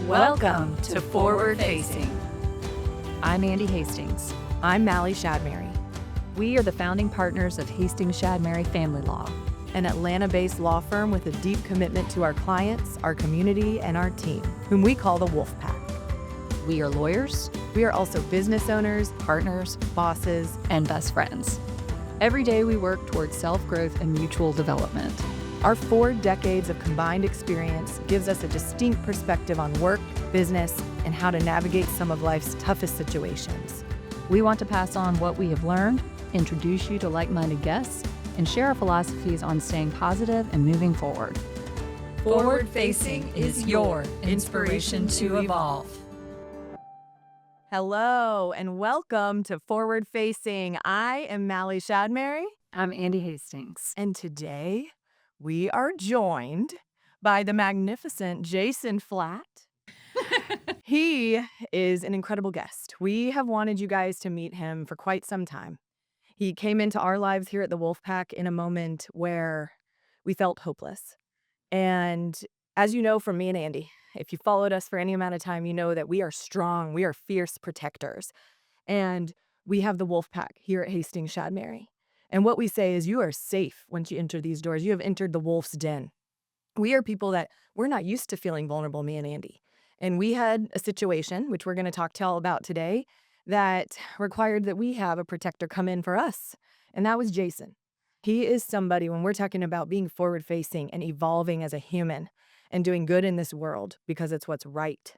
Welcome to Forward Facing. I'm Andee Hastings. I'm Mali Shadmehry, We are the founding partners of Hastings Shadmehry Family Law, an Atlanta-based law firm with a deep commitment to our clients, our community, and our team, whom we call the Wolfpack. We are lawyers We are also business owners, partners, bosses, and best friends. Every day we work towards self-growth and mutual development. Our 4 decades of combined experience gives us a distinct perspective on work, business, and how to navigate some of life's toughest situations. We want to pass on what we have learned, introduce you to like-minded guests, and share our philosophies on staying positive and moving forward. Forward Facing is your inspiration to evolve. Hello, and welcome to Forward Facing. I am Mali Shadmehry, I'm Andee Hastings. and today we are joined by the magnificent Jason Flatt. He is an incredible guest. We have wanted you guys to meet him for quite some time. He came into our lives here at the Wolfpack in a moment where we felt hopeless. And as you know from me and Andee, if you followed us for any amount of time, you know that we are strong, we are fierce protectors. And we have the Wolfpack here at Hastings Shadmehry. And what we say is you are safe once you enter these doors. You have entered the wolf's den. We are people that we're not used to feeling vulnerable, me and Andee. And we had a situation, which we're going to talk to all about today, that required that we have a protector come in for us. And that was Jason. He is somebody, when we're talking about being forward-facing and evolving as a human and doing good in this world because it's what's right,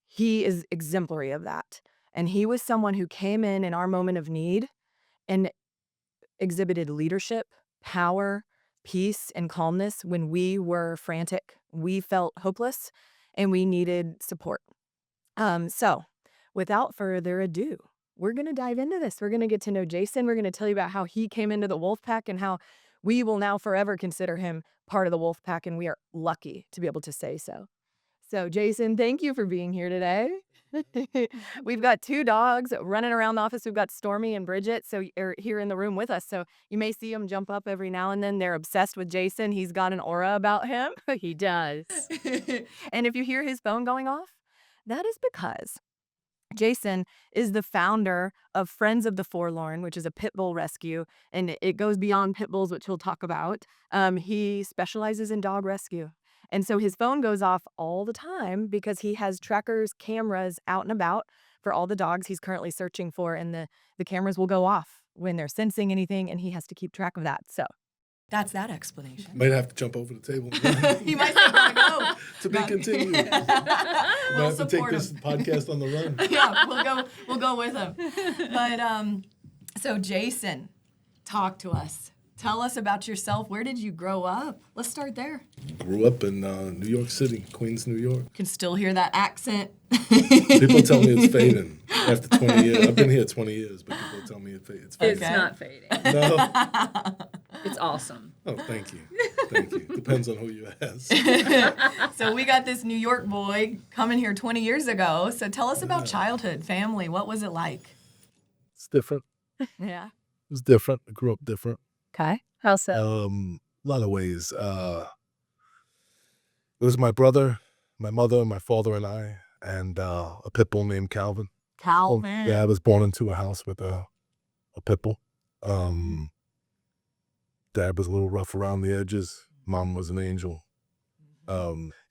he is exemplary of that. And he was someone who came in our moment of need and exhibited leadership, power, peace, and calmness when we were frantic. We felt hopeless and we needed support. So without further ado, we're going to dive into this. We're going to get to know Jason. We're going to tell you about how he came into the Wolfpack and how we will now forever consider him part of the Wolfpack, and we are lucky to be able to say so. So Jason, thank you for being here today. We've got 2 dogs running around the office. We've got Stormy and Bridget are here in the room with us. So you may see them jump up every now and then. They're obsessed with Jason. He's got an aura about him. He does. And if you hear his phone going off, that is because Jason is the founder of Friends of the Forlorn, which is a pit bull rescue, and it goes beyond pit bulls, which he'll talk about. He specializes in dog rescue. And so his phone goes off all the time because he has trackers, cameras out and about for all the dogs he's currently searching for, and the cameras will go off when they're sensing anything, and he has to keep track of that. So that's that explanation. Might have to jump over the table. He might say, gotta go. To be continued. We might have to take this podcast on the run. Yeah, we'll go with him. But so Jason, talk to us. Tell us about yourself. Where did you grow up? Let's start there. Grew up in New York City, Queens, New York. Can still hear that accent. People tell me it's fading after 20 years. I've been here 20 years, but people tell me it's fading. It's not fading. No? It's awesome. Oh, thank you. Thank you. Depends on who you ask. So we got this New York boy coming here 20 years ago. So tell us about childhood, family. What was it like? It's different. Yeah. It was different. I grew up different. Okay. How so? A lot of ways. It was my brother, my mother, my father, and I, and a pit bull named Calvin. Calvin. Yeah, I was born into a house with a pit bull. Dad was a little rough around the edges. Mom was an angel.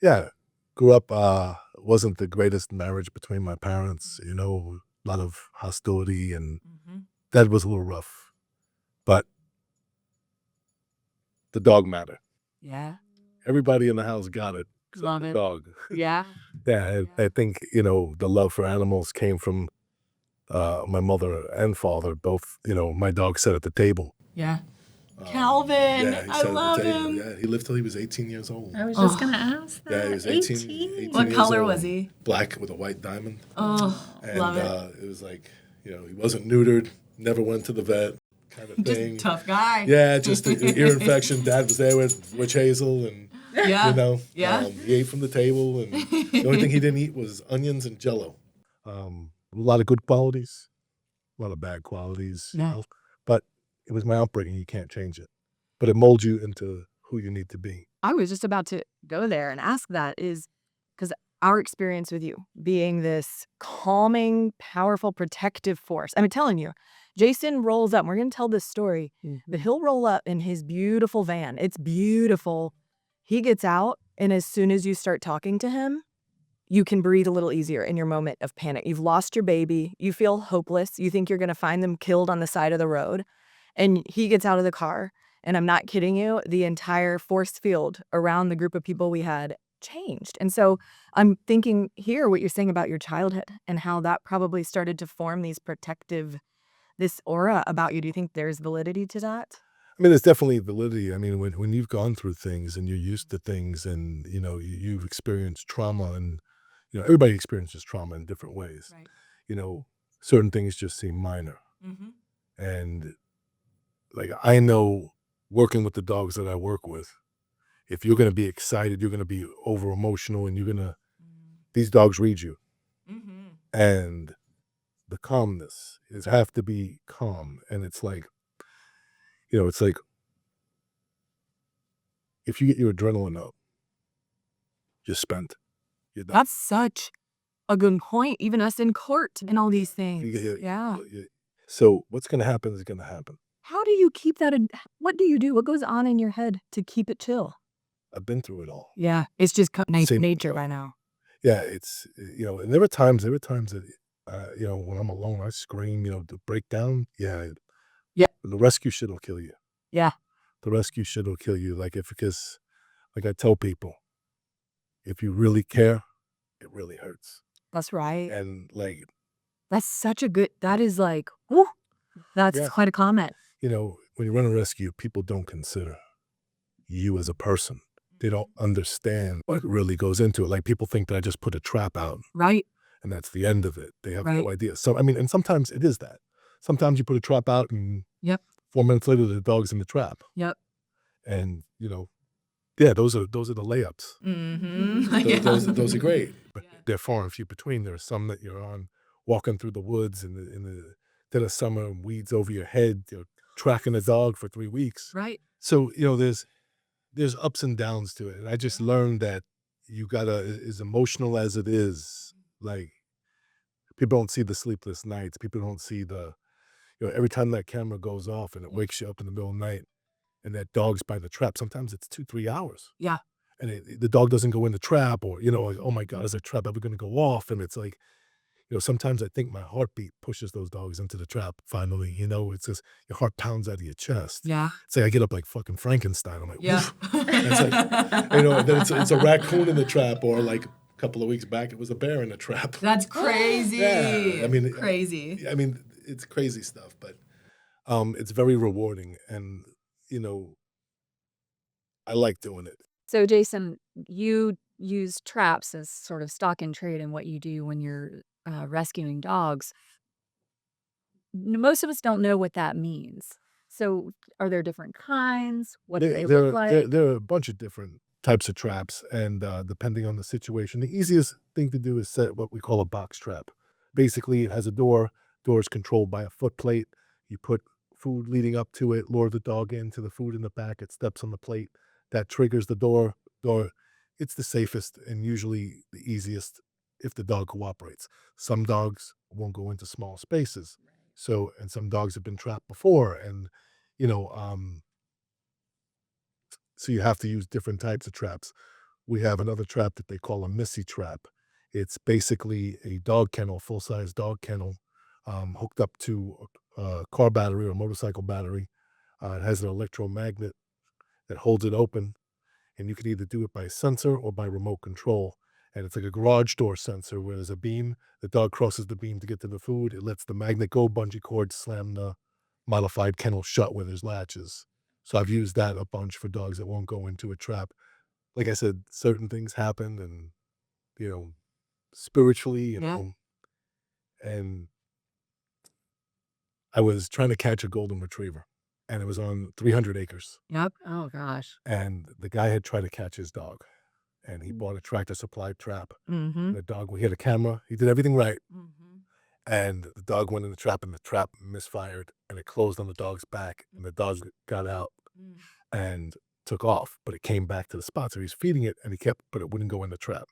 Yeah, grew up, wasn't the greatest marriage between my parents, a lot of hostility, and Dad was a little rough. But the dog mattered. Yeah. Everybody in the house got it. Love it. Dog. Yeah. Yeah, I think, the love for animals came from my mother and father. Both, my dog sat at the table. Yeah. Calvin, Yeah, he I sat at love the table. him. Yeah, he lived till he was 18 years old. I was just going to ask that. Yeah, he was 18 What years color old. was he? Black with a white diamond. Oh, And love it. It was like, he wasn't neutered, never went to the vet kind of thing. Just tough guy. Yeah, just an ear infection. Dad was there with witch hazel and, Yeah. Yeah. he ate from the table. And the only thing he didn't eat was onions and Jell-O. A lot of good qualities, a lot of bad qualities. Yeah. But it was my upbringing. You can't change it. But it molds you into who you need to be. I was just about to go there and ask that is because our experience with you being this calming, powerful, protective force. I'm telling you, Jason rolls up. We're going to tell this story, but he'll roll up in his beautiful van. It's beautiful. He gets out, and as soon as you start talking to him, you can breathe a little easier in your moment of panic. You've lost your baby. You feel hopeless. You think you're going to find them killed on the side of the road. And he gets out of the car. And I'm not kidding you, the entire force field around the group of people we had changed. And so I'm thinking here what you're saying about your childhood and how that probably started to form this aura about you. Do you think there's validity to that? I mean, there's definitely validity. I mean, when you've gone through things and you're used to things and, you've experienced trauma and, everybody experiences trauma in different ways. Right. Certain things just seem minor. Mm-hmm. And like, I know working with the dogs that I work with, if you're going to be excited, you're going to be over emotional and these dogs read you. Mm-hmm. And the calmness have to be calm. And it's like, it's like if you get your adrenaline up, you're spent. You're done. That's such a good point. Even us in court and all these things. Yeah. So what's going to happen is going to happen. How do you keep that? What do you do? What goes on in your head to keep it chill? I've been through it all. Yeah. It's just Same- nature by now. Yeah, it's, and there were times that, when I'm alone, I scream, to break down. Yeah. Yeah. The rescue shit will kill you. Yeah. The rescue shit will kill you. Because I tell people, if you really care, it really hurts. That's right. And That's such a good, that is like, whew, that's Yeah. quite a comment. When you run a rescue, people don't consider you as a person. They don't understand what really goes into it. Like, people think that I just put a trap out Right. and that's the end of it. They have Right. no idea. So, and sometimes it is that. Sometimes you put a trap out and Yep. 4 minutes later, the dog's in the trap. Yep. And, yeah, those are the layups. Mm-hmm. Those are great. But they're far and few between. There are some that you're on walking through the woods in the dead of summer, weeds over your head, you're tracking a dog for 3 weeks. Right. So, there's ups and downs to it. And I just learned that you gotta, as emotional as it is, like, people don't see the sleepless nights. People don't see every time that camera goes off and it wakes you up in the middle of the night and that dog's by the trap, sometimes it's 2-3 hours. Yeah. And the dog doesn't go in the trap or, like, oh my God, is that trap ever going to go off? And it's like, sometimes I think my heartbeat pushes those dogs into the trap finally, it's just your heart pounds out of your chest. Yeah. It's like I get up like fucking Frankenstein. I'm like, Yeah. and it's like, and then it's a raccoon in the trap, or like a couple of weeks back, it was a bear in the trap. That's crazy. Yeah. I mean, crazy. I mean, it's crazy stuff, but it's very rewarding. And, I like doing it. So, Jason, you use traps as sort of stock in trade in what you do when you're rescuing dogs. Most of us don't know what that means. So, are there different kinds? What do they look like? There are a bunch of different types of traps, and depending on the situation, the easiest thing to do is set what we call a box trap. Basically, it has a door. Door is controlled by a foot plate. You put food leading up to it, lure the dog into the food in the back. It steps on the plate. That triggers the door. It's the safest and usually the easiest if the dog cooperates. Some dogs won't go into small spaces. So, and some dogs have been trapped before, and, so you have to use different types of traps. We have another trap that they call a Missy trap. It's basically a dog kennel, full-size dog kennel, hooked up to a car battery or motorcycle battery. It has an electromagnet that holds it open, and you can either do it by sensor or by remote control. And it's like a garage door sensor where there's a beam. The dog crosses the beam to get to the food. It lets the magnet go, bungee cord, slam the modified kennel shut where there's latches. So I've used that a bunch for dogs that won't go into a trap. Like I said, certain things happen, and, spiritually, Yeah. And I was trying to catch a golden retriever, and it was on 300 acres. Yep. Oh, gosh. And the guy had tried to catch his dog, and he bought a Tractor Supply trap. Mm-hmm. The dog, we had a camera. He did everything right. Mm-hmm. And the dog went in the trap, and the trap misfired, and it closed on the dog's back, and the dog got out and took off, but it came back to the spot. So he's feeding it, and but it wouldn't go in the trap.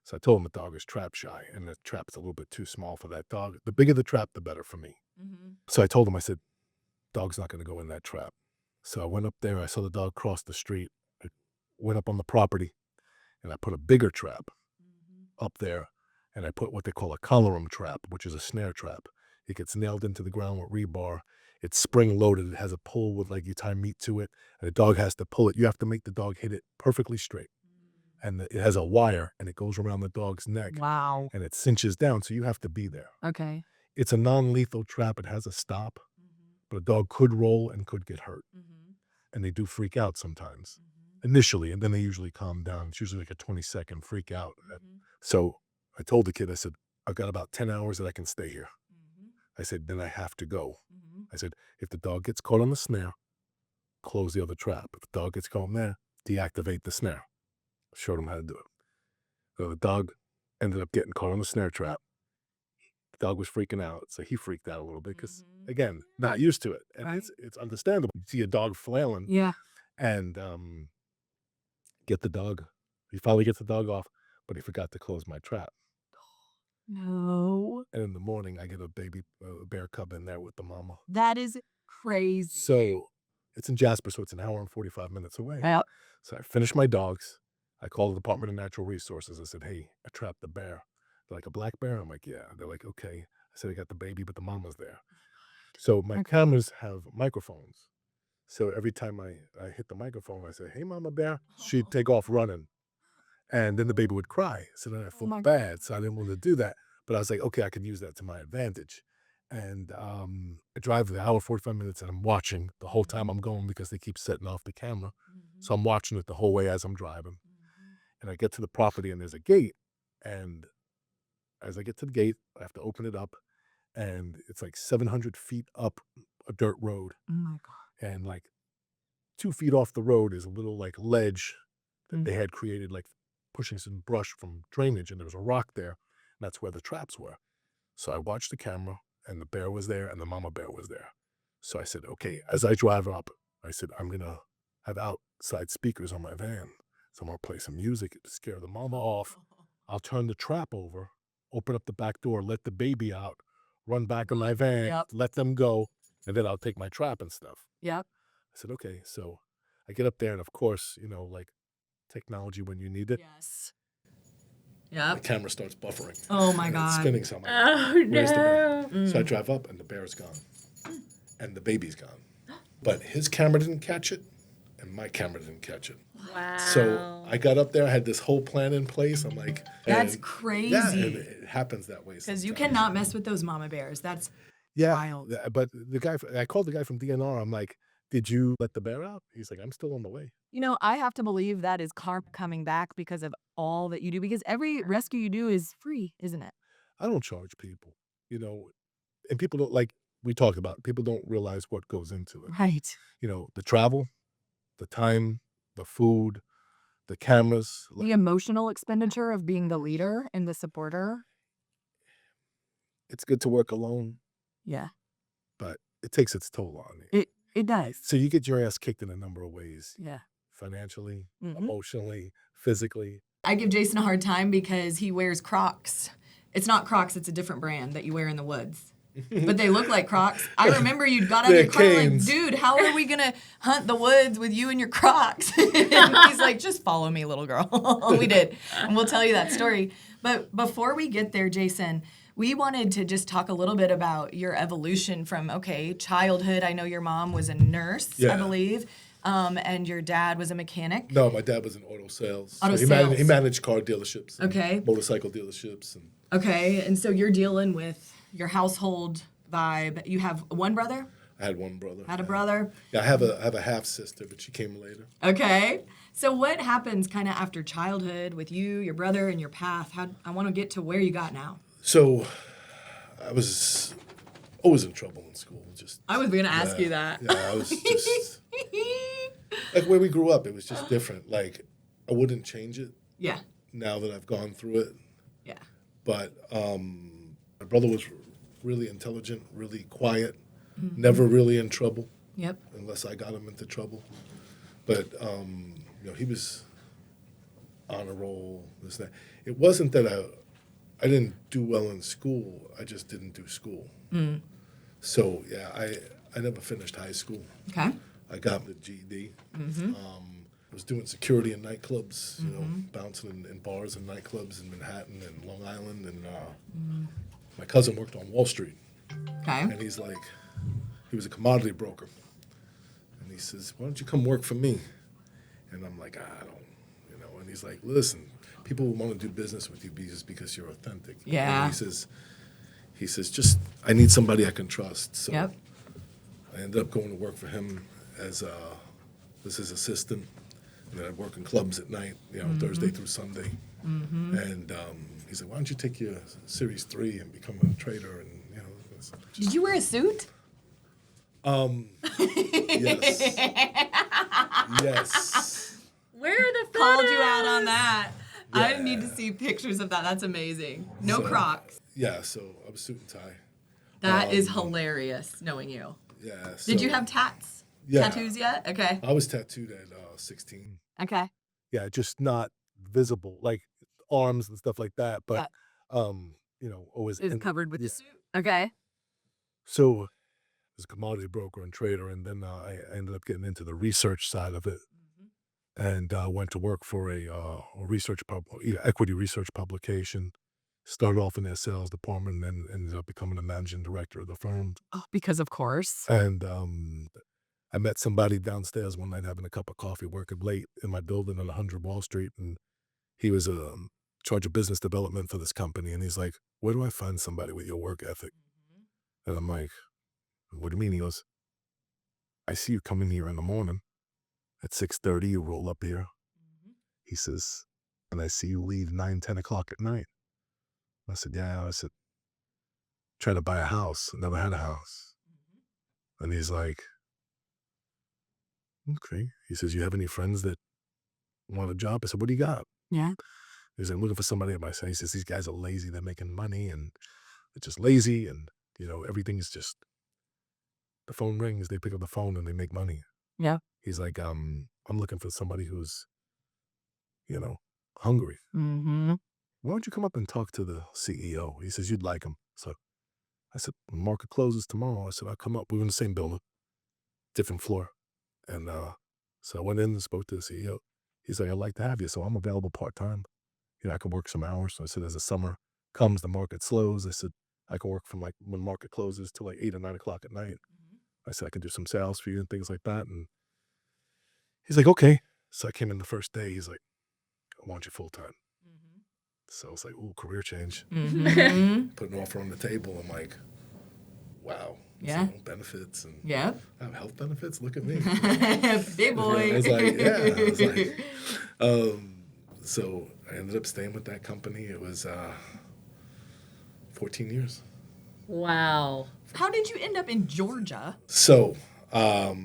So I told him the dog is trap shy, and the trap's a little bit too small for that dog. The bigger the trap, the better for me. So I told him, I said, dog's not going to go in that trap. So I went up there. I saw the dog cross the street. I went up on the property, and I put a bigger trap up there, and I put what they call a colorum trap, which is a snare trap. It gets nailed into the ground with rebar. It's spring loaded. It has a pull with like you tie meat to it, and the dog has to pull it. You have to make the dog hit it perfectly straight. And it has a wire, and it goes around the dog's neck. Wow. And it cinches down, so you have to be there. Okay. It's a non-lethal trap. It has a stop, but a dog could roll and could get hurt. And they do freak out sometimes, initially, and then they usually calm down. It's usually like a 20-second freak out. So I told the kid, I said, I've got about 10 hours that I can stay here. I said, then I have to go. I said, if the dog gets caught on the snare, close the other trap. If the dog gets caught in there, deactivate the snare. Showed him how to do it. So the dog ended up getting caught on the snare trap. The dog was freaking out, so he freaked out a little bit because, again, not used to it. And it's understandable. You see a dog flailing. Yeah. And get the dog. He finally gets the dog off, but he forgot to close my trap. No. And in the morning, I get a baby bear cub in there with the mama. That is crazy. So it's in Jasper, so it's an hour and 45 minutes away. Yep. So I finished my dogs. I called the Department of Natural Resources. I said, hey, I trapped the bear. They're like, a black bear? I'm like, yeah. They're like, okay. I said, I got the baby, but the mama's there. So my cameras have microphones. So every time I hit the microphone, I say, hey, mama bear, she'd take off running. And then the baby would cry. So then I felt bad. So I didn't want to do that. But I was like, okay, I can use that to my advantage. And I drive the hour, 45 minutes, and I'm watching the whole time I'm going because they keep setting off the camera. So I'm watching it the whole way as I'm driving. And I get to the property, and there's a gate. And as I get to the gate, I have to open it up. And it's like 700 feet up a dirt road. Oh, my God. And like 2 feet off the road is a little like ledge that they had created, like pushing some brush from drainage. And there was a rock there. And that's where the traps were. So I watched the camera, and the bear was there, and the mama bear was there. So I said, okay, as I drive up, I said, I'm going to have outside speakers on my van. So I'm going to play some music to scare the mama off. I'll turn the trap over, open up the back door, let the baby out, run back in my van, let them go, and then I'll take my trap and stuff. Yep. I said, okay. So I get up there, and of course, you know, like technology when you need it. Yes. The Yep. camera starts buffering. Oh, my and God. It's spinning somewhere. Oh, Where's the bear? no. So I drive up, and the bear's gone. And the baby's gone. But his camera didn't catch it, and my camera didn't catch it. Wow. So I got up there, I had this whole plan in place. I'm like, That's and- crazy. Yeah, and it happens that way. Because you sometimes. cannot mess with those mama bears. That's wild. Yeah, but the guy, I called the guy from DNR. I'm like, did you let the bear out? He's like, I'm still on the way. You know, I have to believe that is karma coming back because of all that you do. Because every rescue you do is free, isn't it? I don't charge people, you know, and people don't, like we talked about, people don't realize what goes into it. Right. You know, the travel, the time, the food, the cameras. The emotional expenditure of being the leader and the supporter. It's good to work alone, Yeah. but it takes its toll on you. It does. So you get your ass kicked in a number of ways, Yeah. financially, Mhm. emotionally, physically. I give Jason a hard time because he wears Crocs. It's not Crocs, it's a different brand that you wear in the woods. But they look like Crocs. I remember you got out of They're your car like, canes. dude, how are we going to hunt the woods with you and your Crocs? And he's like, just follow me, little girl. We did. And we'll tell you that story. But before we get there, Jason, we wanted to just talk a little bit about your evolution from, okay, childhood. I know your mom was a nurse, I Yeah. believe, and your dad was a mechanic. No, my dad was in auto sales. Auto he sales. He managed car dealerships. And Okay. motorcycle dealerships. And Okay, and so you're dealing with your household vibe. You have one brother? I had one brother. Had a brother? Yeah, I have a half sister, but she came later. Okay. So what happens kind of after childhood with you, your brother, and your path? I want to get to where you got now. So I was always in trouble in school. Just I was going to ask you that. Yeah, I was just like where we grew up. It was just different. Like I wouldn't change it Yeah. now that I've gone through it. Yeah. But my brother was really intelligent, really quiet, never really in trouble Yep. unless I got him into trouble. But you know, he was honor roll, this, that. It wasn't that I didn't do well in school. I just didn't do school. So, yeah, I never finished high school. Okay. I got the GED. I was doing security in nightclubs, you know, bouncing in bars and nightclubs in Manhattan and Long Island. And my cousin worked on Wall Street. Okay. And he's like, he was a commodity broker. And he says, why don't you come work for me? And I'm like, I don't, you know. And he's like, listen, people will want to do business with you just because you're authentic. Yeah. And he says, just, I need somebody I can trust. So Yep. I ended up going to work for him as his assistant. And then I'd work in clubs at night, you know, Thursday through Sunday. And he said, why don't you take your Series 3 and become a trader? And, you know, Did you wear a suit? yes. Yes. Where are the photos? Called you out on that. I need to see pictures of that. That's amazing. No So, Crocs. Yeah, so I was suit and tie. That is hilarious, knowing you. Yeah. Did you so have Yeah. tattoos yet? Okay. I was tattooed at 16. Okay. Yeah, just not visible, like arms and stuff like that, but you know, always Is covered with yeah. the suit. Okay. So I was a commodity broker and trader, and then I ended up getting into the research side of it, and went to work for a equity research publication. Started off in their sales department, and then ended up becoming the managing director of the firm. Oh, because of course. And I met somebody downstairs one night having a cup of coffee, working late in my building on 100 Wall Street, and he was in charge of business development for this company, and he's like, where do I find somebody with your work ethic? And I'm like, what do you mean? He goes, I see you come in here in the morning at 6:30, you roll up here. He says, and I see you leave 9, 10 o'clock at night. I said, yeah. I said, trying to buy a house. Never had a house. And he's like, okay. He says, you have any friends that want a job? I said, what do you got? Yeah. He said, I'm looking for somebody at my side. He says, these guys are lazy. They're making money and they're just lazy. And, you know, everything's just, the phone rings, they pick up the phone and they make money. Yeah. He's like, I'm looking for somebody who's, you know, hungry. Mm-hmm. Why don't you come up and talk to the CEO? He says, you'd like him. So I said, the market closes tomorrow. I said, I'll come up. We were in the same building, different floor. And so I went in and spoke to the CEO. He's like, I'd like to have you. So I'm available part-time. You know, I can work some hours. So I said, as the summer comes, the market slows. I said, I can work from like when market closes till like 8 or 9 o'clock at night. I said, I can do some sales for you and things like that. And he's like, okay. So I came in the first day. He's like, I want you full-time. So I was like, ooh, career change. Put an offer on the table. I'm like, wow. Yeah. So benefits and Yep. I have health benefits. Look at me. Big boy. I was like, yeah. I was like, so I ended up staying with that company. It was 14 years. Wow. How did you end up in Georgia? So the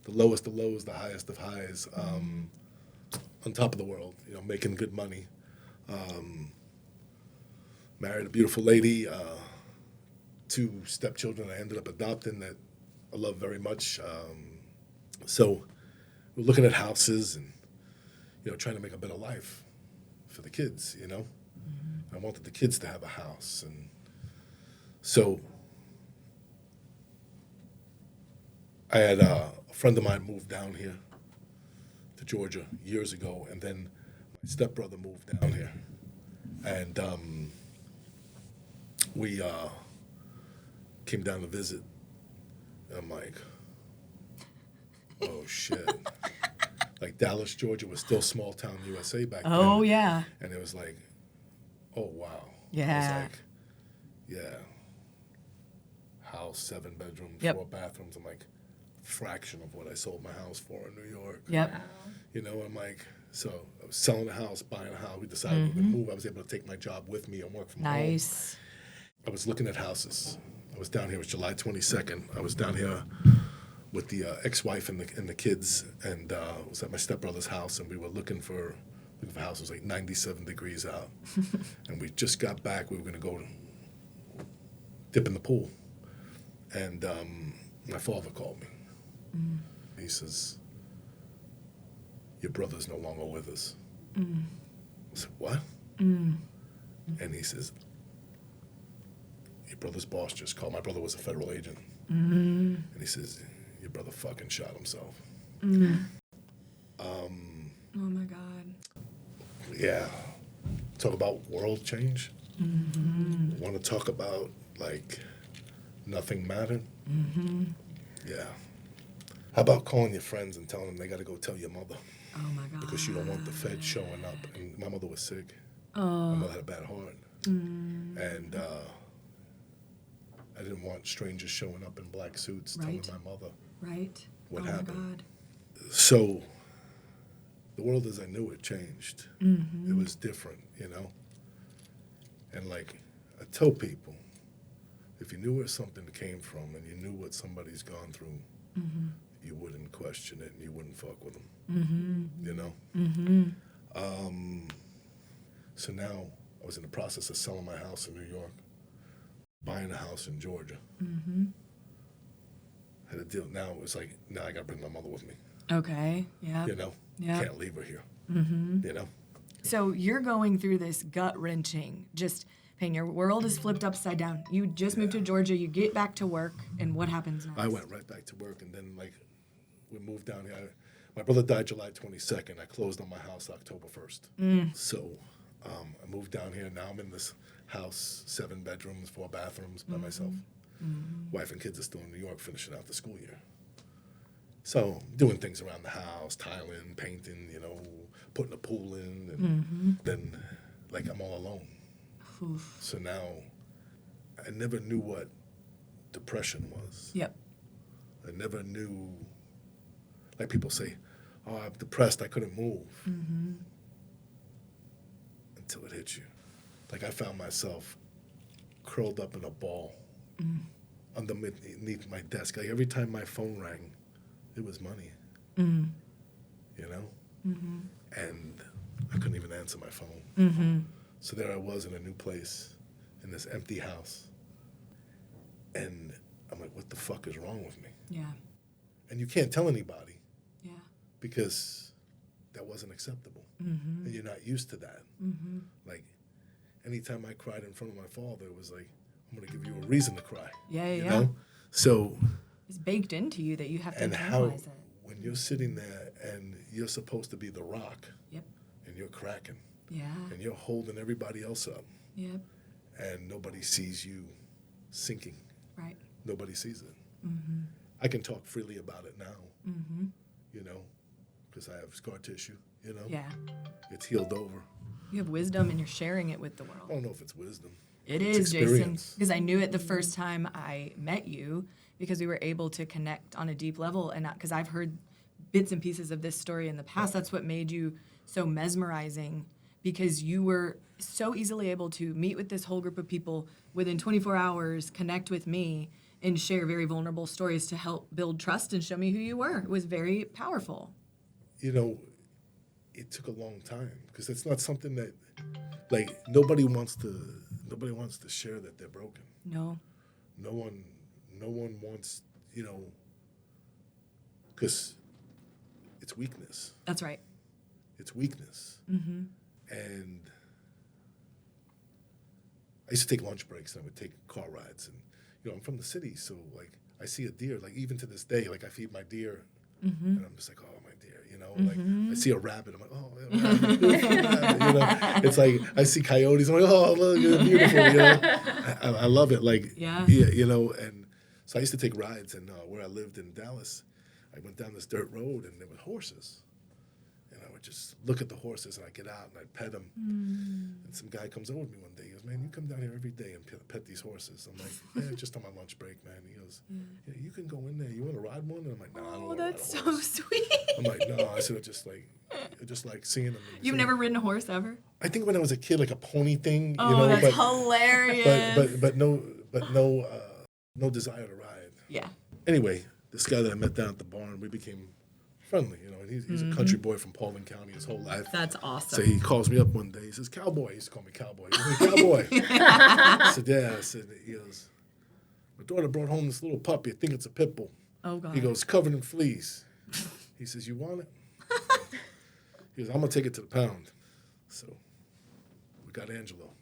lowest of lows, the highest of highs, on top of the world, you know, making good money. Married a beautiful lady, 2 stepchildren I ended up adopting that I love very much. So we're looking at houses and, you know, trying to make a better life for the kids, you know. I wanted the kids to have a house. And so I had a friend of mine moved down here to Georgia years ago, and then my stepbrother moved down here. And we came down to visit. And I'm like, oh, shit. Like Dallas, Georgia was still small town USA back then. Oh, yeah. And it was like, oh, wow. Yeah. I was like, yeah. House, 7 bedrooms, Yep. 4 bathrooms. I'm like, fraction of what I sold my house for in New York. Yep. You know, I'm like, so I was selling a house, buying a house. We decided we were going to move. I was able to take my job with me and work from home. Nice. I was looking at houses. I was down here. It was July 22nd. I was down here with the ex-wife and the kids, and was at my stepbrother's house, and we were looking for a house. It was like 97 degrees out, and we just got back. We were going to go dip in the pool, and my father called me. He says, your brother's no longer with us. I said, what? And he says, your brother's boss just called. My brother was a federal agent. And he says, your brother fucking shot himself. Oh my God. Yeah. Talk about world change. Want to talk about, like, nothing mattered? Yeah. How about calling your friends and telling them they got to go tell your mother? Oh my God. Because you don't want the Fed showing up. And my mother was sick. My mother had a bad heart. And I didn't want strangers showing up in black suits telling my mother what happened. God. So the world as I knew it changed. It was different, you know? And, like, I tell people, if you knew where something came from and you knew what somebody's gone through, you wouldn't question it and you wouldn't fuck with them, you know? So now I was in the process of selling my house in New York, buying a house in Georgia. Had a deal. Now it was like, now I got to bring my mother with me, Okay. Yeah. you know? Yeah. Can't leave her here, you know? So you're going through this gut-wrenching, just pain. Your world is flipped upside down. You just moved to Georgia. You get back to work, and what happens next? I went right back to work, and then, like, we moved down here. My brother died July 22nd. I closed on my house October 1st. So I moved down here. Now I'm in this house, 7 bedrooms, 4 bathrooms by myself. Wife and kids are still in New York finishing out the school year. So doing things around the house, tiling, painting, you know, putting a pool in, and then, like, I'm all alone. So now I never knew what depression was. Yep. I never knew, like people say, oh, I'm depressed, I couldn't move. Until it hits you. Like, I found myself curled up in a ball underneath my desk. Like, every time my phone rang, it was money, you know? And I couldn't even answer my phone. So there I was in a new place, in this empty house. And I'm like, what the fuck is wrong with me? Yeah. And you can't tell anybody. Yeah. Because that wasn't acceptable. And you're not used to that. Like, anytime I cried in front of my father, it was like, I'm going to give you a reason to cry. Yeah, you know? So, it's baked into you that you have to and how, internalize it. when you're sitting there and you're supposed to be the rock, Yep. and you're cracking, Yeah. and you're holding everybody else up, Yep. and nobody sees you sinking. Right. Nobody sees it. I can talk freely about it now, you know, because I have scar tissue, you know? Yeah. It's healed over. You have wisdom and you're sharing it with the world. I don't know if it's wisdom. It It's is, Jason, experience. because I knew it the first time I met you because we were able to connect on a deep level. And because I've heard bits and pieces of this story in the past, that's what made you so mesmerizing, because you were so easily able to meet with this whole group of people within 24 hours, connect with me, and share very vulnerable stories to help build trust and show me who you were. It was very powerful. You know, it took a long time because it's not something that, like, nobody wants to share that they're broken. No. No one wants, you know, because it's weakness. That's right. It's weakness. And I used to take lunch breaks and I would take car rides, and, you know, I'm from the city, so, like, I see a deer, like, even to this day, like, I feed my deer, and I'm just like, oh, my deer, you know, like, I see a rabbit, I'm like, oh, a rabbit, beautiful rabbit, you know, it's like, I see coyotes, I'm like, oh, look, it's beautiful, you know, I love it, like, Yeah, you know, and so I used to take rides, and where I lived in Dallas, I went down this dirt road, and there were horses. And I would just look at the horses, and I'd get out, and I'd pet them. And some guy comes over to me one day. He goes, man, you come down here every day and pet these horses. I'm like, yeah, just on my lunch break, man. He goes, yeah, you can go in there. You want to ride one? And I'm like, no, I don't want to ride a That's horse. so sweet. I'm like, no. I said, I just like seeing them. You've never ridden a horse ever? I think when I was a kid, like a pony thing. Oh, you know, that's hilarious. but no desire to ride. Yeah. Anyway, this guy that I met down at the barn, we became friendly, you know, and he's a country boy from Paulding County his whole life. That's awesome. So he calls me up one day. He says, Cowboy. He used to call me Cowboy. He goes, Cowboy. I said, yeah. I said, he goes, my daughter brought home this little puppy. I think it's a pit bull. Oh, God. He goes, covered in fleas. He says, you want it? He goes, I'm going to take it to the pound. So we got Angelo.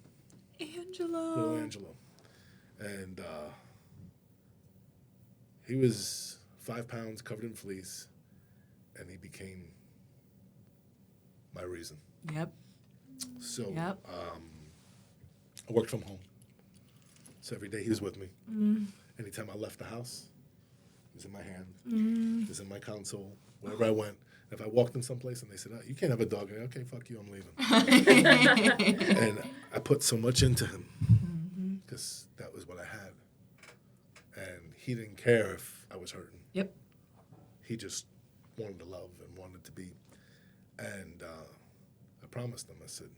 Little Angelo. And he was 5 pounds covered in fleece, and he became my reason. Yep. So Yep. I worked from home. So every day he was with me. Anytime I left the house, he was in my hand. He was in my console. Wherever I went. If I walked in someplace and they said, you can't have a dog. Okay, fuck you, I'm leaving. And I put so much into him because that was what I had. And he didn't care if I was hurting. Yep. He just wanted to love and wanted to be. And I promised him, I said,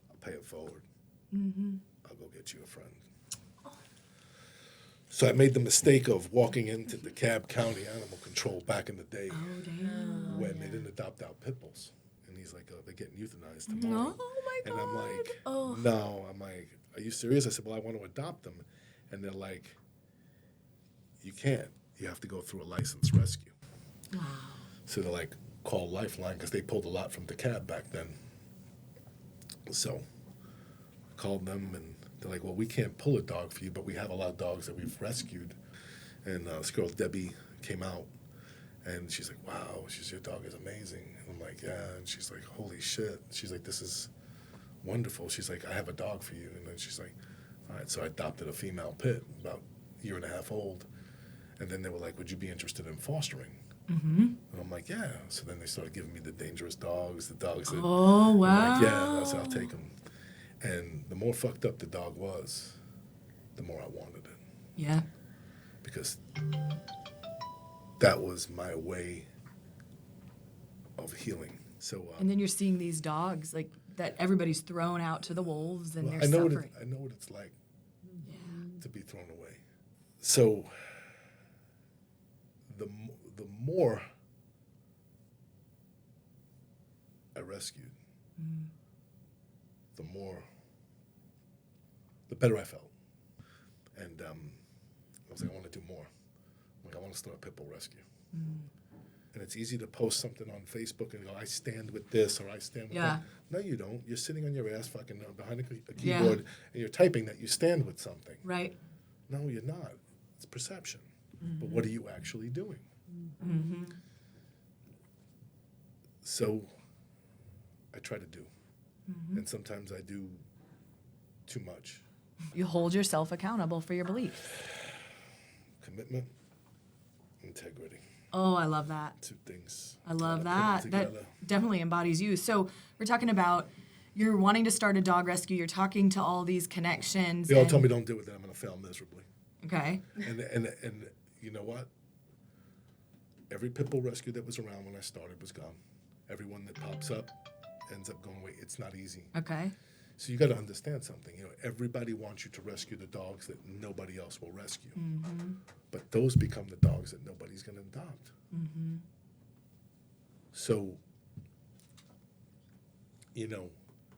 I'll pay it forward. I'll go get you a friend. So I made the mistake of walking into DeKalb County Animal Control back in the day when they didn't adopt out pit bulls. And he's like, they're getting euthanized tomorrow. Oh, my God. And I'm like, no. I'm like, are you serious? I said, well, I want to adopt them. And they're like, you can't. You have to go through a licensed rescue. Wow. So they're like, call Lifeline, because they pulled a lot from DeKalb back then. So I called them, and they're like, well, we can't pull a dog for you, but we have a lot of dogs that we've rescued. And this girl, Debbie, came out, and she's like, wow, your dog is amazing. And I'm like, yeah. And she's like, holy shit. She's like, this is wonderful. She's like, I have a dog for you. And then she's like, all right. So I adopted a female pit, about a year and a half old. And then they were like, would you be interested in fostering? And I'm like, yeah. So then they started giving me the dangerous dogs, the dogs that, Oh, wow. I'm like, yeah, that's I'll take them. And the more fucked up the dog was, the more I wanted it. Yeah. Because that was my way of healing. So And then you're seeing these dogs like that everybody's thrown out to the wolves and well, they're suffering. I know what it's like to be thrown away. So the more I rescued, the better I felt. And I was like, I want to do more. I want to start a pit bull rescue. And it's easy to post something on Facebook and go, I stand with this or I stand with that. No, you don't. You're sitting on your ass fucking behind a keyboard and you're typing that you stand with something. Right. No, you're not. It's perception. But what are you actually doing? So I try to do. And sometimes I do too much. You hold yourself accountable for your beliefs. Commitment, integrity. Oh, I love that. 2 things. I love Gotta put 'em that. together. That definitely embodies you. So we're talking about you're wanting to start a dog rescue. You're talking to all these connections. They all tell me don't do it, then I'm going to fail miserably. Okay. And you know what? Every pit bull rescue that was around when I started was gone. Everyone that pops up ends up going away. It's not easy. Okay. So you got to understand something. You know, everybody wants you to rescue the dogs that nobody else will rescue. But those become the dogs that nobody's going to adopt. So, you know,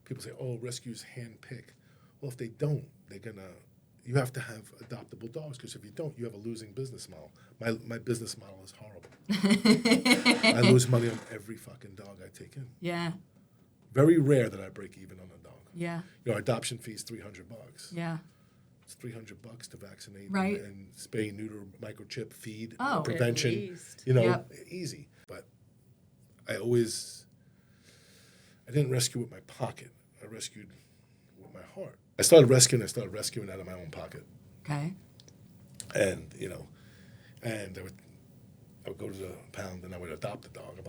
people say, oh, rescues handpick. Well, if they don't, you have to have adoptable dogs, because if you don't, you have a losing business model. My business model is horrible. I lose money on every fucking dog I take in. Yeah. Very rare that I break even on a dog. Yeah. You know, adoption fee is $300. Yeah. It's $300 to vaccinate Right. and spay, neuter, microchip, feed, Oh. prevention. You know, Yep. easy. But I didn't rescue with my pocket. I rescued with my heart. I started rescuing out of my own pocket. Okay. And, you know, and I would go to the pound and I would adopt a dog.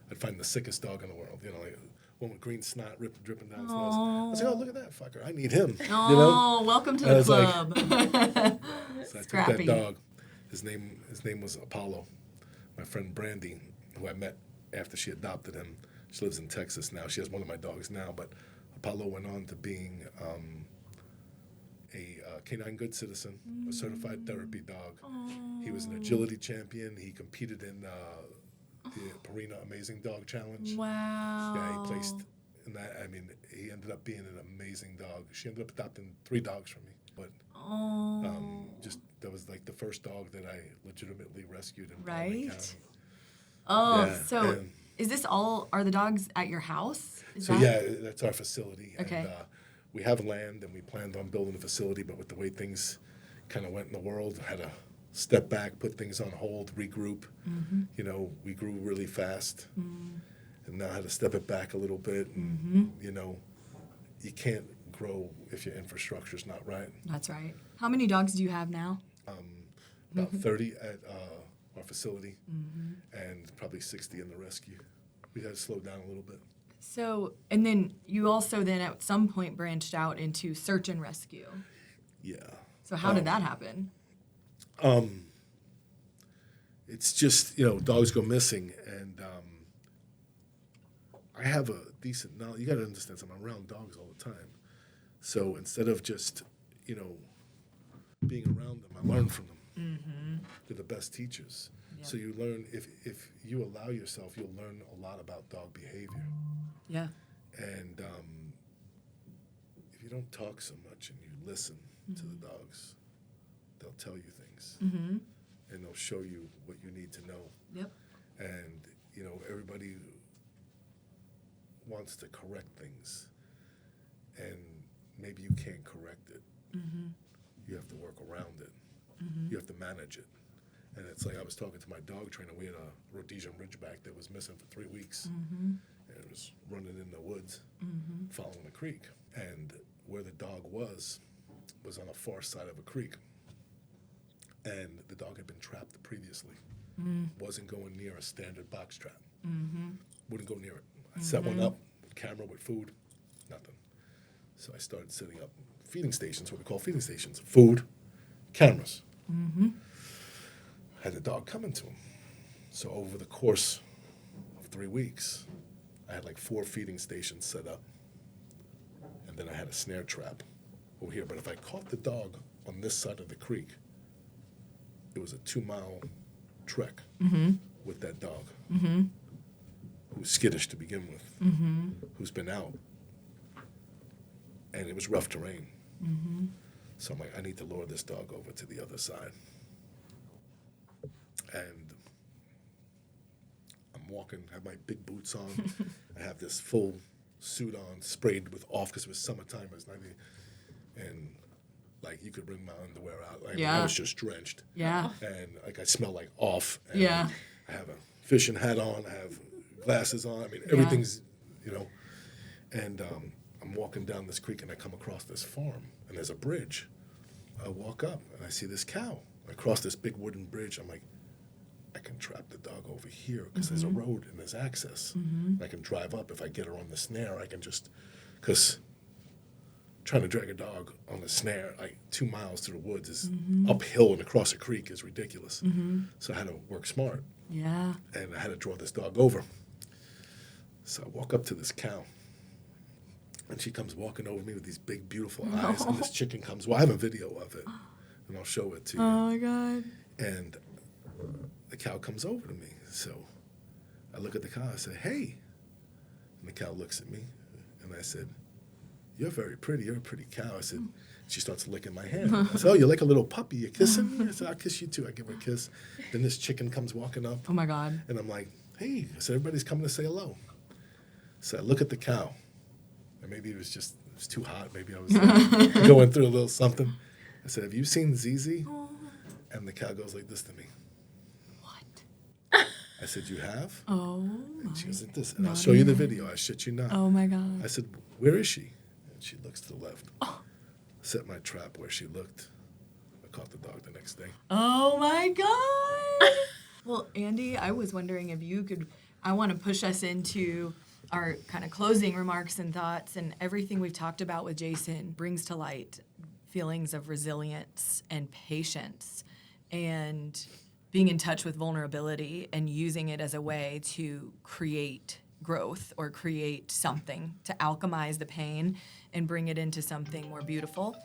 I'd find the sickest dog in the world, you know, like one with green snot dripping down his nose. I was like, oh, look at that fucker. I need him. Oh, you know? welcome to And I the was like, club. So I took Scrappy. that dog. His name was Apollo. My friend Brandy, who I met after she adopted him. She lives in Texas now. She has one of my dogs now, but Apollo went on to being a canine good citizen, a certified therapy dog. He was an agility champion. He competed in the Purina Amazing Dog Challenge. Wow. Yeah, he placed in that. I mean, he ended up being an amazing dog. She ended up adopting 3 dogs from me. But just that was like the first dog that I legitimately rescued in Poway Right. County. Oh, Yeah, so and Is this all, are the dogs at your house? Is So that- yeah, that's our facility. Okay. And, we have land, and we planned on building a facility, but with the way things kind of went in the world, had to step back, put things on hold, regroup. You know, we grew really fast, and now I had to step it back a little bit. And, you know, you can't grow if your infrastructure's not right. That's right. How many dogs do you have now? About 30 at our facility, and probably 60 in the rescue. We had to slow down a little bit. So, and then you also then at some point branched out into search and rescue. Yeah. So how did that happen? It's just, you know, dogs go missing, and I have a decent knowledge. You got to understand something. I'm around dogs all the time. So instead of just, you know, being around them, I learn from them. They're the best teachers. So you learn, if you allow yourself, you'll learn a lot about dog behavior. Yeah. And if you don't talk so much and you listen to the dogs, they'll tell you things. And they'll show you what you need to know. Yep. And, you know, everybody wants to correct things. And maybe you can't correct it. You have to work around it. You have to manage it. And it's like I was talking to my dog trainer. We had a Rhodesian Ridgeback that was missing for 3 weeks. And it was running in the woods, following the creek. And where the dog was on the far side of a creek. And the dog had been trapped previously. Wasn't going near a standard box trap. Wouldn't go near it. I set one up with camera, with food, nothing. So I started setting up feeding stations, what we call feeding stations. Food, cameras. Had the dog coming to him. So over the course of 3 weeks, I had like 4 feeding stations set up. And then I had a snare trap over here. But if I caught the dog on this side of the creek, it was a 2-mile trek with that dog, who's skittish to begin with, who's been out. And it was rough terrain. So I'm like, I need to lure this dog over to the other side. And I'm walking, have my big boots on. I have this full suit on, sprayed with off because it was summertime. It was 90, and like you could wring my underwear out. Like, I was just drenched. Yeah. And like I smell like off. And Yeah. I have a fishing hat on. I have glasses on. I mean, everything's, you know. And I'm walking down this creek and I come across this farm and there's a bridge. I walk up and I see this cow. I cross this big wooden bridge. I'm like, I can trap the dog over here because there's a road and there's access. I can drive up. If I get her on the snare, I can just, because trying to drag a dog on the snare, like 2 miles through the woods is uphill and across a creek is ridiculous. So I had to work smart. Yeah. And I had to draw this dog over. So I walk up to this cow. And she comes walking over me with these big, beautiful eyes. And this chicken comes, well, I have a video of it. And I'll show it to you. Oh my God. And the cow comes over to me. So I look at the cow. I say, hey. And the cow looks at me. And I said, you're very pretty. You're a pretty cow. I said, she starts licking my hand. I said, oh, you're like a little puppy. You're kissing me? I said, I'll kiss you too. I give her a kiss. Then this chicken comes walking up. Oh my God. And I'm like, hey. I said, everybody's coming to say hello. So I look at the cow. And maybe it was too hot. Maybe I was going through a little something. I said, have you seen Zizi? And the cow goes like this to me. What? I said, you have? Oh. And she goes like this. And I'll show you the video. I shit you not. Oh my God. I said, where is she? And she looks to the left. Set my trap where she looked. I caught the dog the next day. Oh my God. Well, Andee, I was wondering if you could, I want to push us into our kind of closing remarks and thoughts, and everything we've talked about with Jason brings to light feelings of resilience and patience and being in touch with vulnerability and using it as a way to create growth or create something, to alchemize the pain and bring it into something more beautiful.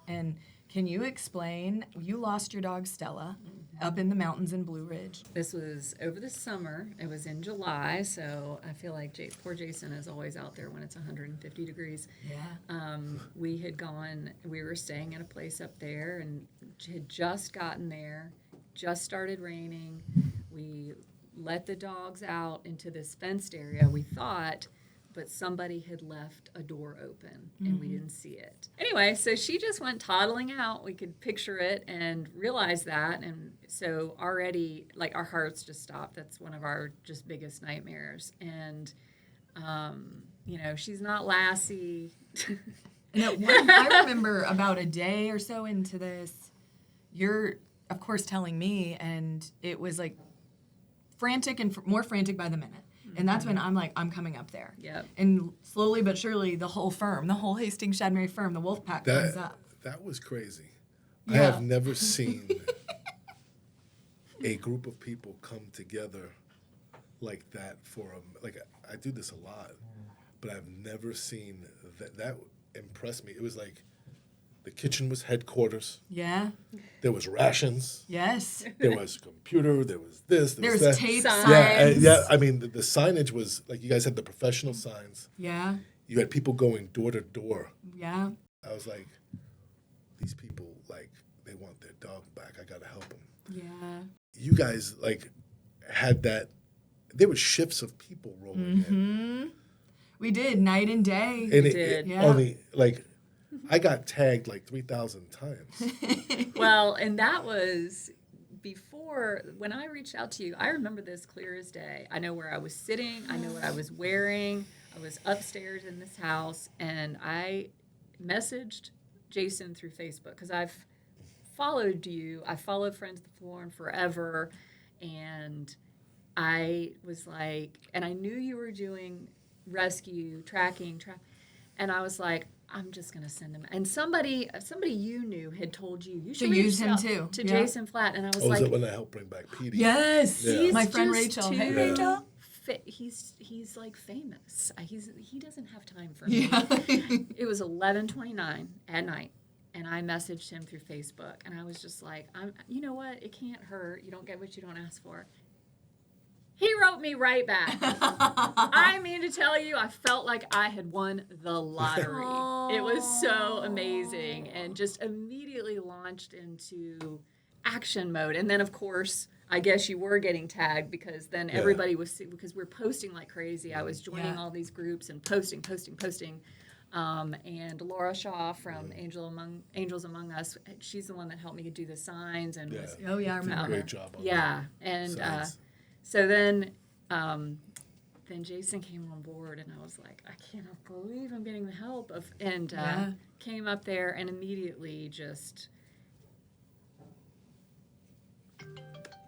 And can you explain, you lost your dog Stella up in the mountains in Blue Ridge. This was over the summer. It was in July, so I feel like poor Jason is always out there when it's 150 degrees. Yeah. We were staying at a place up there and had just gotten there, just started raining. We let the dogs out into this fenced area, we thought, but somebody had left a door open and we didn't see it. Anyway, so she just went toddling out. We could picture it and realize that. And so already, like, our hearts just stopped. That's one of our just biggest nightmares. And, you know, she's not Lassie. And I remember about a day or so into this, you're, of course, telling me, and it was like frantic and more frantic by the minute. And that's when I'm like, I'm coming up there. Yep. And slowly but surely, the whole firm, the whole Hastings Shadmehry firm, the Wolfpack comes up. That was crazy. Yeah. I have never seen a group of people come together like that like, I do this a lot, but I've never seen that. That impressed me. It was like the kitchen was headquarters. Yeah. There was rations. Yes. There was a computer. There was this. There was was that. tape Signs. signs. Yeah. I mean, the signage was like, you guys had the professional signs. Yeah. You had people going door to door. Yeah. I was like, these people, like, they want their dog back. I got to help them. Yeah. You guys, like, had that. There were shifts of people rolling in. We did, night and day. And did. Yeah. only, like, I got tagged like 3,000 times. Well, and that was before, when I reached out to you, I remember this clear as day. I know where I was sitting. I know what I was wearing. I was upstairs in this house, and I messaged Jason through Facebook because I've followed you. I followed Friends of the Floor forever, and I was like, and I knew you were doing rescue, tracking, and I was like, I'm just gonna send him. And somebody you knew had told you should use reach him out too. to Yeah. Jason Flatt, and I was Oh, is like, that when I helped bring back Petey? Yes. Yeah. My friend just Rachel. too- Hey, Rachel. He's like famous. He doesn't have time for me. Yeah. It was 11:29 at night, and I messaged him through Facebook, and I was just like, you know what? It can't hurt. You don't get what you don't ask for. He wrote me right back. I mean to tell you, I felt like I had won the lottery. It was so amazing, and just immediately launched into action mode. And then, of course, I guess you were getting tagged because then everybody was, because we're posting like crazy. I was joining all these groups and posting. And Laura Shaw from Angels Among Us, she's the one that helped me do the signs and was Oh, yeah, I remember. Great job on yeah. And signs. so then Jason came on board, and I was like, I cannot believe I'm getting the help of, and came up there and immediately just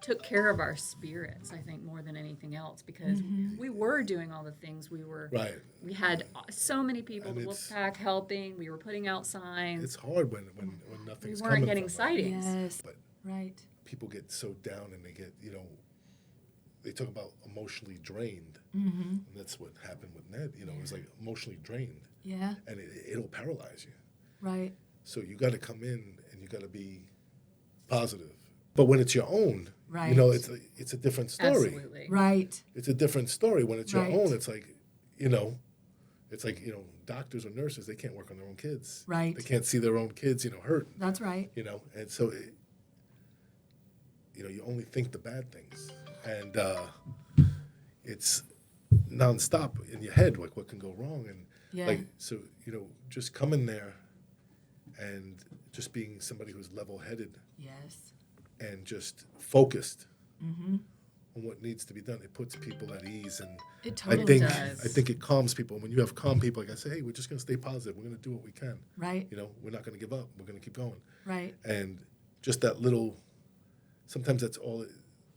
took care of our spirits, I think, more than anything else, because we were doing all the things. We had so many people, And the Wolfpack helping. We were putting out signs. It's hard when nothing's We coming weren't getting from it. sightings. Yes. But Right. people get so down and they get, they talk about emotionally drained. Mm-hmm. And that's what happened with Ned. It was like emotionally drained. Yeah. And it'll paralyze you. Right. So you got to come in and you got to be positive. But when it's your own, Right. it's a different story. Absolutely. Right. It's a different story. When it's your Right. own, it's like, doctors or nurses, they can't work on their own kids. Right. They can't see their own kids, hurt. That's right. And so, you only think the bad things. And it's nonstop in your head, like what can go wrong. And just coming there and just being somebody who's level-headed Yes. and just focused on what needs to be done, it puts people at ease. And It totally does. I think it calms people. When you have calm people, like I say, hey, we're just going to stay positive. We're going to do what we can. Right. We're not going to give up. We're going to keep going. Right. And just that little, sometimes that's all,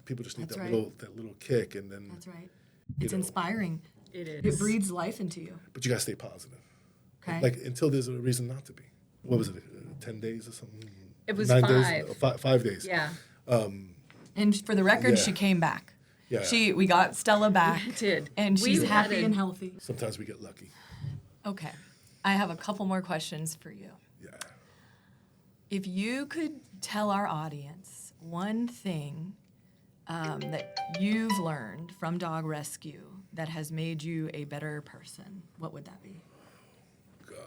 people just need That's that right. little kick. And then, That's right. It's inspiring. It is. It breathes life into you. but you got to stay positive. Okay. Like until there's a reason not to be. What was it, 10 days or something? It was 9 5. days? 5 days. Yeah. And for the record, Yeah. she came back. Yeah. We got Stella back. We did. And We she's had happy a- and healthy. Sometimes we get lucky. Okay. I have a couple more questions for you. Yeah. If you could tell our audience one thing that you've learned from dog rescue that has made you a better person, what would that be? God.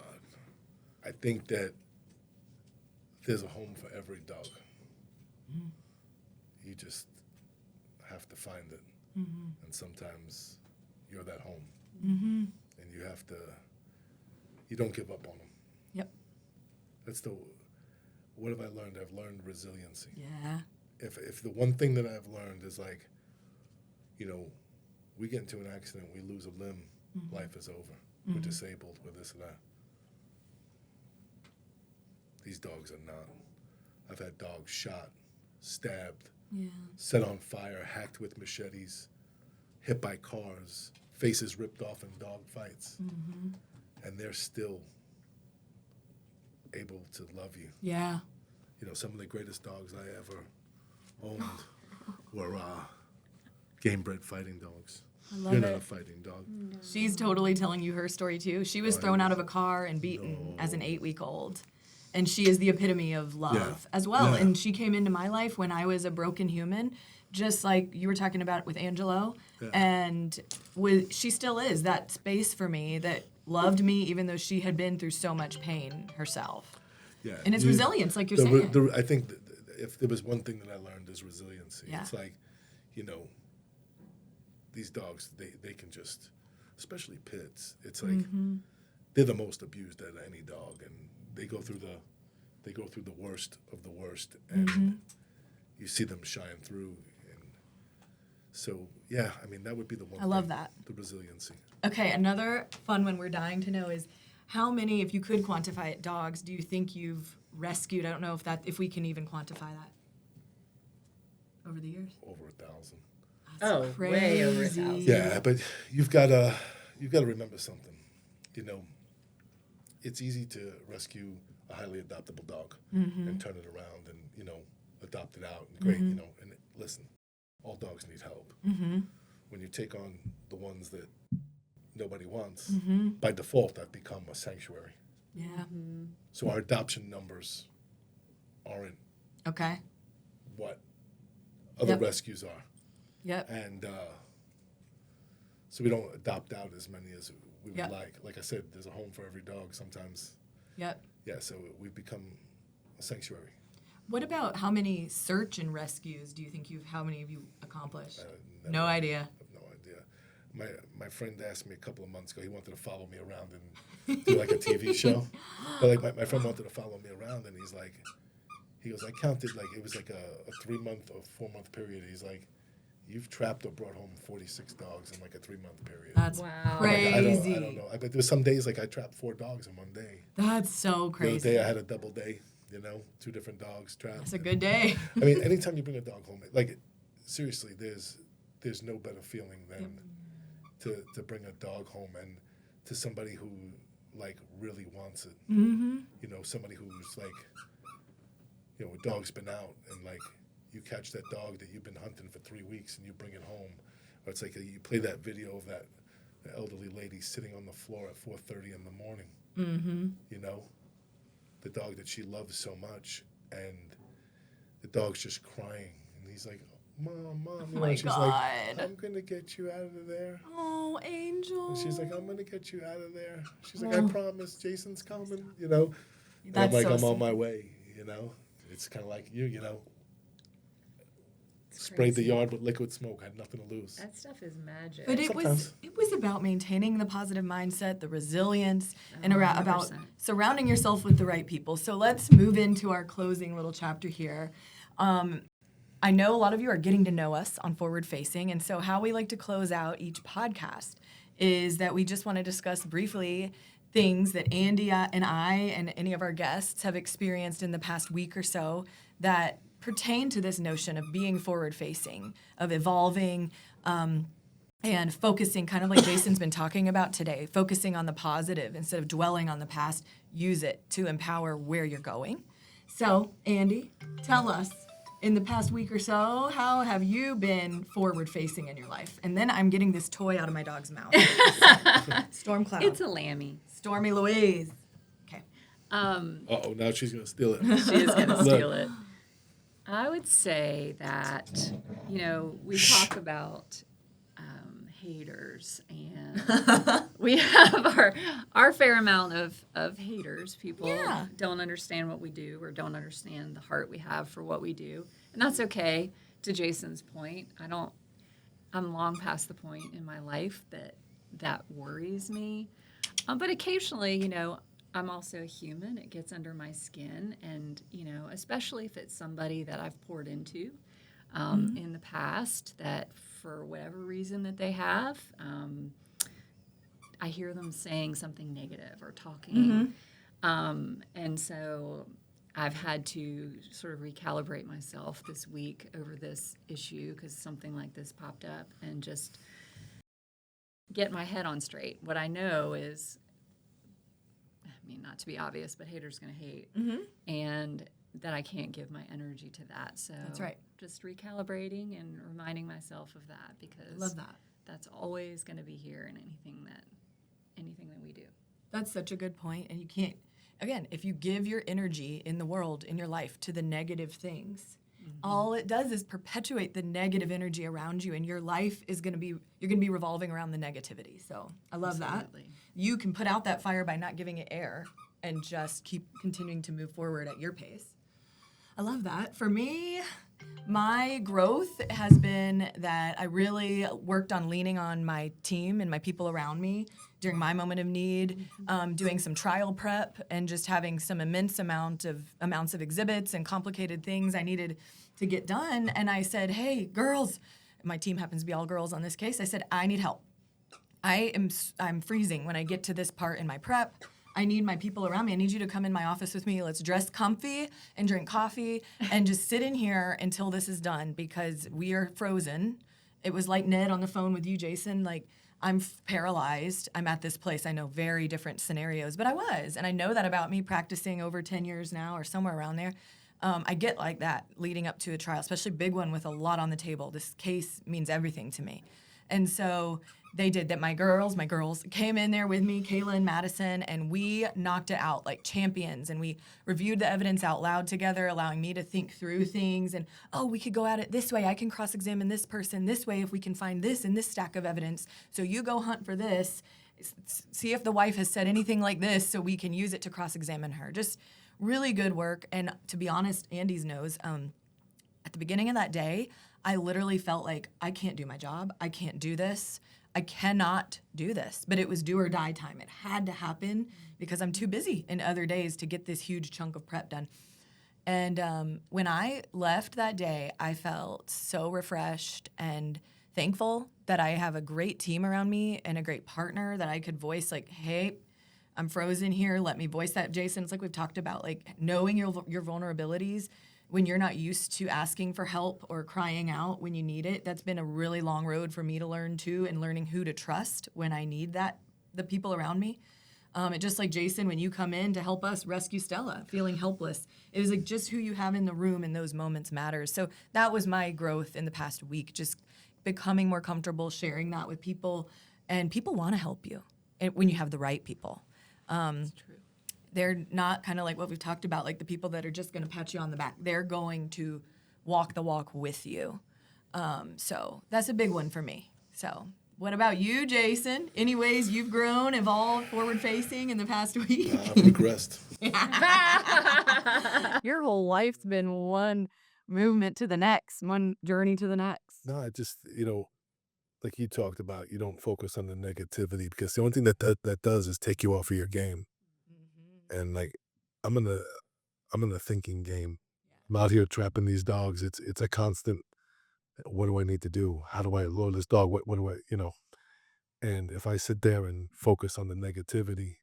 I think that there's a home for every dog. You just have to find it. and sometimes you're that home, Mm-hmm. and you don't give up on them. Yep. What have I learned? I've learned resiliency. Yeah. If the one thing that I've learned is like, we get into an accident, we lose a limb, life is over. We're disabled, we're this and that. These dogs are not. I've had dogs shot, stabbed, Yeah. set on fire, hacked with machetes, hit by cars, faces ripped off in dog fights, and they're still able to love you. Yeah. Some of the greatest dogs I ever owned were game-bred fighting dogs. I love You're not it. a fighting dog. She's totally telling you her story too. She was thrown out of a car and beaten as an 8-week-old. And she is the epitome of love as well. Yeah. And she came into my life when I was a broken human, just like you were talking about with Angelo. Yeah. And she still is that space for me that loved me even though she had been through so much pain herself. Yeah, And it's resilience, like you're saying. I think that if there was one thing that I learned is resiliency. Yeah. It's like, these dogs, they can just, especially pits, it's like they're the most abused out of any dog, and they go through the worst of the worst, and you see them shine through. And so, yeah, I mean, that would be the one I love thing, that. the resiliency. Okay, another fun one we're dying to know is how many, if you could quantify it, dogs do you think you've rescued? I don't know if we can even quantify that over the years. Over 1,000. Oh, way over 1,000. Yeah, but you've got to remember something. It's easy to rescue a highly adoptable dog and turn it around and adopt it out and great. And listen, all dogs need help. When you take on the ones that nobody wants, by default, I've become a sanctuary. Yeah. So our adoption numbers aren't Okay. what other Yep. rescues are. Yep. And so we don't adopt out as many as we would Yep. like. Like I said, there's a home for every dog sometimes. Yep. Yeah, so we've become a sanctuary. What about how many search and rescues do you think how many have you accomplished? No idea. I have no idea. My friend asked me a couple of months ago, he wanted to follow me around and do like a TV show. But like my friend wanted to follow me around, and he goes, I counted, like it was like a 3-month or 4-month period. He's like, you've trapped or brought home 46 dogs in like a 3-month period. That's Wow. crazy. I don't know. I bet there was some days like I trapped 4 dogs in one day. That's so The other crazy. day I had a double day, 2 different dogs trapped. That's a good day. I mean, anytime you bring a dog home, like seriously, there's no better feeling than to bring a dog home and to somebody who like really wants it. Somebody who's like, a dog's been out and like you catch that dog that you've been hunting for 3 weeks and you bring it home. Or it's like you play that video of that elderly lady sitting on the floor at 4:30 in the morning. The dog that she loves so much, and the dog's just crying, and he's like, Mom, Oh my she's God. like, I'm gonna get you out of there. Oh, Angel. And she's like, I'm gonna get you out of there. She's like, I promise, Jason's coming, And That's I'm like, so I'm on sweet. my way, It's kind of like you, Sprayed the yard with liquid smoke, had nothing to lose. That stuff is magic. But Sometimes. it was about maintaining the positive mindset, the resilience, and about 100%. surrounding yourself with the right people. So let's move into our closing little chapter here. I know a lot of you are getting to know us on Forward Facing, and so how we like to close out each podcast is that we just want to discuss briefly things that Andee and I and any of our guests have experienced in the past week or so that pertain to this notion of being forward-facing, of evolving, and focusing, kind of like Jason's been talking about today, focusing on the positive instead of dwelling on the past. Use it to empower where you're going. So, Andee, tell us, in the past week or so, how have you been forward-facing in your life? And then I'm getting this toy out of my dog's mouth. Storm Cloud. It's a Lammy. Stormy Louise. Okay. Uh-oh, now she's going to steal it. She is going to steal it. I would say that, we talk about haters, and we have our fair amount of haters. People Yeah. don't understand what we do or don't understand the heart we have for what we do. And that's okay. To Jason's point, I'm long past the point in my life that worries me. But occasionally, I'm also a human. It gets under my skin. And, especially if it's somebody that I've poured into in the past that for whatever reason that they have, I hear them saying something negative or talking. And so I've had to sort of recalibrate myself this week over this issue because something like this popped up and just get my head on straight. What I know is, not to be obvious, but haters gonna hate. And that I can't give my energy to that. So That's right. Just recalibrating and reminding myself of that because Love that. that's always going to be here in anything that we do. That's such a good point. And you can't, again, if you give your energy in the world, in your life, to the negative things, all it does is perpetuate the negative energy around you, and your life is going to be, you're going to be revolving around the negativity. So I love Absolutely. that. You can put out that fire by not giving it air and just keep continuing to move forward at your pace. I love that. For me, my growth has been that I really worked on leaning on my team and my people around me during my moment of need, doing some trial prep and just having some immense amounts of exhibits and complicated things I needed to get done. And I said, hey, girls, my team happens to be all girls on this case. I said, I need help. I'm freezing when I get to this part in my prep. I need my people around me. I need you to come in my office with me. Let's dress comfy and drink coffee and just sit in here until this is done because we are frozen. It was like Ned on the phone with you, Jason. Like, I'm paralyzed. I'm at this place. I know very different scenarios, but I was. And I know that about me practicing over 10 years now or somewhere around there. I get like that leading up to a trial, especially a big one with a lot on the table. This case means everything to me. And so they did that. My girls came in there with me, Kayla and Madison, and we knocked it out like champions. And we reviewed the evidence out loud together, allowing me to think through things. And, oh, we could go at it this way. I can cross-examine this person this way if we can find this in this stack of evidence. So you go hunt for this. See if the wife has said anything like this so we can use it to cross-examine her. Just really good work. And to be honest, Andy's knows, at the beginning of that day, I literally felt like I can't do my job. I can't do this. I cannot do this. But it was do or die time. It had to happen because I'm too busy in other days to get this huge chunk of prep done. And when I left that day, I felt so refreshed and thankful that I have a great team around me and a great partner that I could voice like, hey, I'm frozen here. Let me voice that, Jason. It's like we've talked about, like knowing your vulnerabilities when you're not used to asking for help or crying out when you need it. That's been a really long road for me to learn too, and learning who to trust when I need that, the people around me. Just like Jason, when you come in to help us rescue Stella, feeling helpless, it was like just who you have in the room in those moments matters. So that was my growth in the past week, just becoming more comfortable sharing that with people, and people want to help you when you have the right people. That's true. They're not kind of like what we've talked about, like the people that are just going to pat you on the back. They're going to walk the walk with you. So that's a big one for me. So what about you, Jason? Any ways you've grown, evolved, forward-facing in the past week? I've regressed. Your whole life's been one movement to the next, one journey to the next. No, I just, like you talked about, you don't focus on the negativity because the only thing that does is take you off of your game. And like, I'm in a thinking game. I'm out here trapping these dogs. It's a constant. What do I need to do? How do I lure this dog? What do I, And if I sit there and focus on the negativity,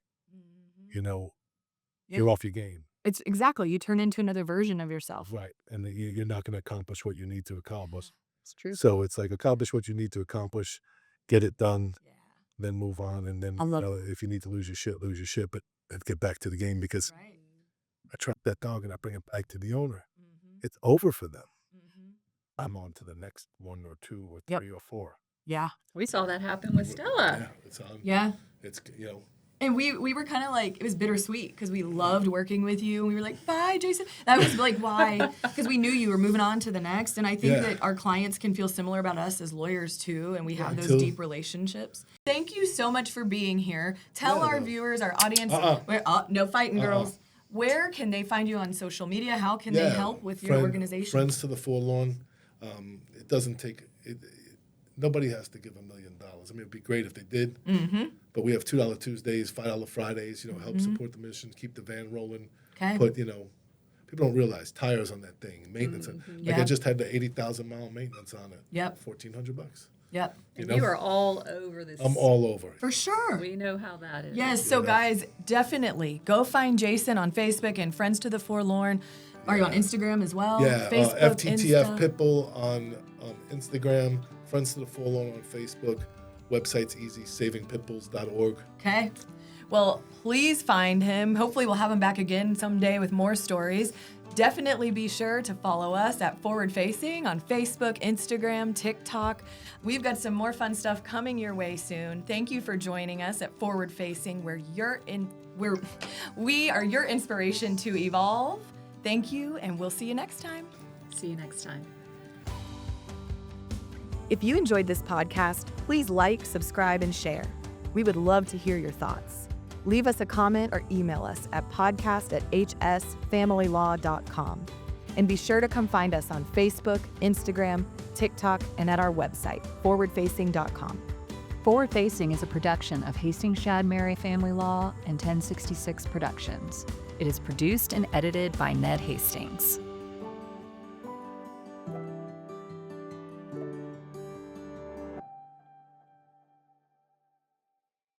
you're off your game. It's exactly, you turn into another version of yourself. Right. And you're not going to accomplish what you need to accomplish. It's true. So it's like accomplish what you need to accomplish, get it done, then move on. And then if you need to lose your shit, but get back to the game because I trap that dog and I bring it back to the owner. It's over for them. I'm on to the next one or two or three or four. Yeah. We saw that happen with Stella. Yeah, it's on. Yeah. It's And we were kind of like, it was bittersweet because we loved working with you. And we were like, bye, Jason. That was like why, because we knew you were moving on to the next. And I think that our clients can feel similar about us as lawyers too. And we have those deep relationships. Thank you so much for being here. Tell our viewers, our audience, no fighting girls. Where can they find you on social media? How can they help with your organization? Friends to the Forlorn. It doesn't take Nobody has to give $1 million. I mean, it'd be great if they did. But we have $2 Tuesdays, $5 Fridays. Help support the mission, keep the van rolling. Okay. Put people don't realize tires on that thing, maintenance. Like I just had the 80,000 mile maintenance on it. Yep. $1,400. Yep. And you are all over this. I'm all over it. For sure. We know how that is. Yes, so guys, definitely go find Jason on Facebook and Friends to the Forlorn. Are you on Instagram as well? Yeah, Facebook, FTTF Insta? Pitbull on Instagram, Friends to the Forlorn on Facebook, website's easy, savingpitbulls.org. Okay. Well, please find him. Hopefully we'll have him back again someday with more stories. Definitely be sure to follow us at Forward Facing on Facebook, Instagram, TikTok. We've got some more fun stuff coming your way soon. Thank you for joining us at Forward Facing, where we are your inspiration to evolve. Thank you, and we'll see you next time. See you next time. If you enjoyed this podcast, please like, subscribe, and share. We would love to hear your thoughts. Leave us a comment or email us at podcast@hsfamilylaw.com. And be sure to come find us on Facebook, Instagram, TikTok, and at our website, forwardfacing.com. Forward Facing is a production of Hastings Shadmehry Family Law and 1066 Productions. It is produced and edited by Ned Hastings.